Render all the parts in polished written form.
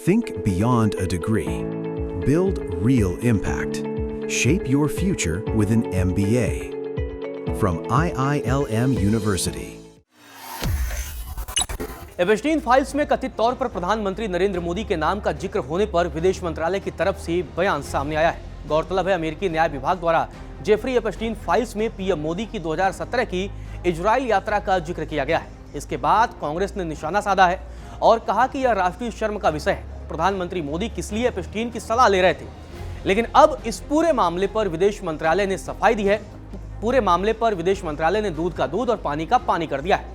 Think beyond a degree. Build real impact. Shape your future with an MBA. From IILM University. Epstein files में कथित तौर पर प्रधानमंत्री नरेंद्र मोदी के नाम का जिक्र होने पर विदेश मंत्रालय की तरफ से बयान सामने आया है। गौरतलब है, अमेरिकी न्याय विभाग द्वारा जेफरी एप्स्टीन फाइल्स में पीएम मोदी की 2017 की इजराइल यात्रा का जिक्र किया गया है। इसके बाद कांग्रेस ने निशाना साधा है और कहा कि यह राष्ट्रीय शर्म का विषय है। प्रधानमंत्री मोदी किस लिए एप्स्टीन की सलाह ले रहे थे, लेकिन अब इस पूरे मामले पर विदेश मंत्रालय ने सफाई दी है। पूरे मामले पर विदेश मंत्रालय ने दूध का दूध और पानी का पानी कर दिया है।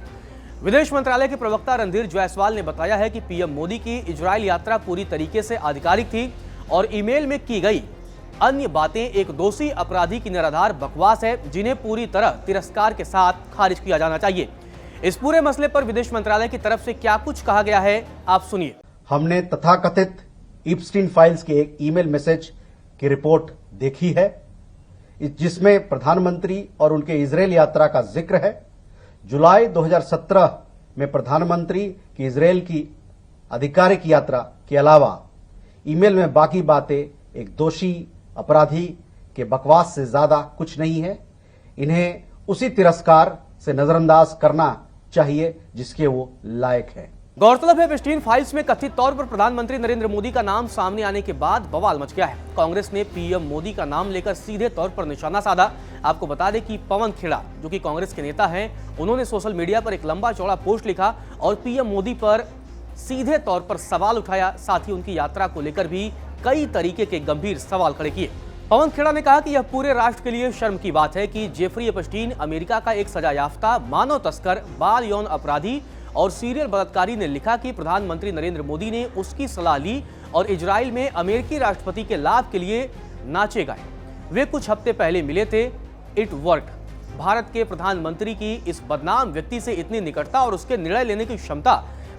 विदेश मंत्रालय के प्रवक्ता रणधीर जायसवाल ने बताया है कि पीएम मोदी की इजराइल यात्रा पूरी तरीके से आधिकारिक थी और ईमेल में की गई अन्य बातें एक दोषी अपराधी की निराधार बकवास है, जिन्हें पूरी तरह तिरस्कार के साथ खारिज किया जाना चाहिए। इस पूरे मसले पर विदेश मंत्रालय की तरफ से क्या कुछ कहा गया है, आप सुनिए। हमने तथाकथित एप्स्टीन फाइल्स के एक ईमेल मैसेज की रिपोर्ट देखी है, जिसमें प्रधानमंत्री और उनके इजराइल यात्रा का जिक्र है। जुलाई 2017 में प्रधानमंत्री की इजराइल की आधिकारिक यात्रा के अलावा ईमेल में बाकी बातें एक दोषी अपराधी के बकवास से ज्यादा कुछ नहीं है। इन्हें उसी तिरस्कार से नजरअंदाज करना चाहिए जिसके वो लायक है। गौरतलब है, एप्स्टीन फाइल्स में कथित तौर पर प्रधानमंत्री नरेंद्र मोदी का नाम सामने आने के बाद बवाल मच गया है। कांग्रेस ने पीएम मोदी का नाम लेकर सीधे तौर पर निशाना साधा। आपको बता दें कि पवन खेड़ा, जो कि कांग्रेस के नेता हैं, उन्होंने सोशल मीडिया पर एक लंबा चौड़ा पोस्ट लिखा और पीएम मोदी पर सीधे तौर पर सवाल उठाया। साथ ही उनकी यात्रा को लेकर भी कई तरीके के गंभीर सवाल खड़े किए। पवन खेड़ा ने कहा कि यह पूरे राष्ट्र के लिए शर्म की बात है कि जेफरी एप्स्टीन अमेरिका का एक सजायाफ्ता मानव तस्कर, बाल यौन अपराधी और सीरियल बलात्कारी ने लिखा कि प्रधानमंत्री नरेंद्र मोदी ने उसकी सलाह ली और इजराइल में अमेरिकी राष्ट्रपति के लाभ के लिए नाचे गाए। वे कुछ हफ्ते पहले मिले थे। It work. भारत के प्रधानमंत्री की इस बदनाम व्यक्ति से इतनी निकटता और उसके निर्णय लेने की क्षमता,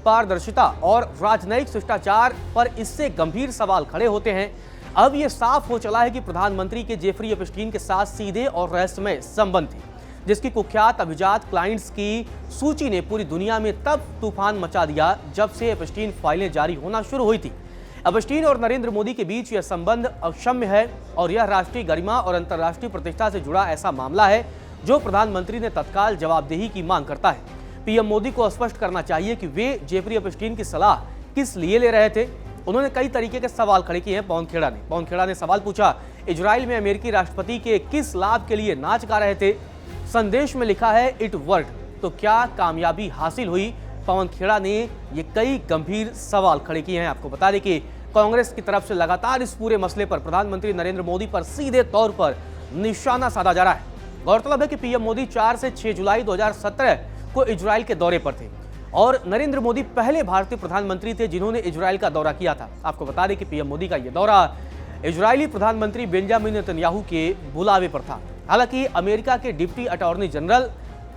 पारदर्शिता और राजनयिक शिष्टाचार पर इससे गंभीर सवाल खड़े होते हैं। अब यह साफ हो चला है कि प्रधानमंत्री के जेफरी एप्स्टीन के साथ सीधे और रहस्यमय संबंध थे, जिसकी कुख्यात अभिजात क्लाइंट्स की सूची ने पूरी दुनिया में तब तूफान मचा दिया जब से एप्स्टीन फाइलें जारी होना शुरू हुई थी। एप्स्टीन और नरेंद्र मोदी के बीच यह संबंध अक्षम्य है और यह राष्ट्रीय गरिमा और अंतर्राष्ट्रीय प्रतिष्ठा से जुड़ा ऐसा मामला है जो प्रधानमंत्री ने तत्काल जवाबदेही की मांग करता है। पीएम मोदी को स्पष्ट करना चाहिए कि वे जेफरी एप्स्टीन की सलाह किस लिए ले रहे थे। उन्होंने कई तरीके के सवाल खड़े किए हैं। पवन खेड़ा ने सवाल पूछा, इजराइल में अमेरिकी राष्ट्रपति के किस लाभ के लिए नाच गा रहे थे? संदेश में लिखा है इट वर्क, तो क्या कामयाबी हासिल हुई? पवन खेड़ा ने ये कई गंभीर सवाल खड़े किए हैं। आपको बता दें कि कांग्रेस की तरफ से लगातार इस पूरे मसले पर प्रधानमंत्री नरेंद्र मोदी पर सीधे तौर पर निशाना साधा जा रहा है। गौरतलब है कि पीएम मोदी 4 से 6 जुलाई 2017 को इजराइल के दौरे पर थे और नरेंद्र मोदी पहले भारतीय प्रधानमंत्री थे जिन्होंने इजराइल का दौरा किया था। आपको बता दें कि पीएम मोदी का यह दौरा इजरायली प्रधानमंत्री बेंजामिन नेतन्याहू के बुलावे पर था। हालांकि अमेरिका के deputy attorney general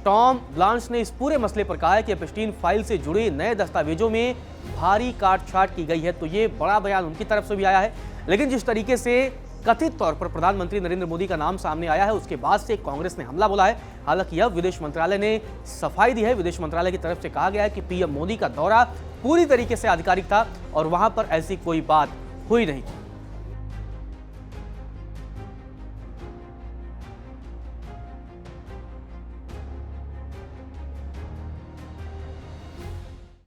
Tom blanch ने इस पूरे मसले पर कहा है कि एप्स्टीन फाइल से जुड़े नए दस्तावेजों में भारी काट-छाट की गई है। तो ये बड़ा बयान उनकी तरफ से भी आया है, लेकिन जिस तरीके से कथित तौर पर प्रधानमंत्री नरेंद्र मोदी का नाम सामने आया है, उसके बाद से कांग्रेस ने हमला बोला है। हालांकि अब विदेश मंत्रालय ने सफाई दी है। विदेश मंत्रालय की तरफ से कहा गया है कि पीएम मोदी का दौरा पूरी तरीके से आधिकारिक था और वहां पर ऐसी कोई बात हुई नहीं थी।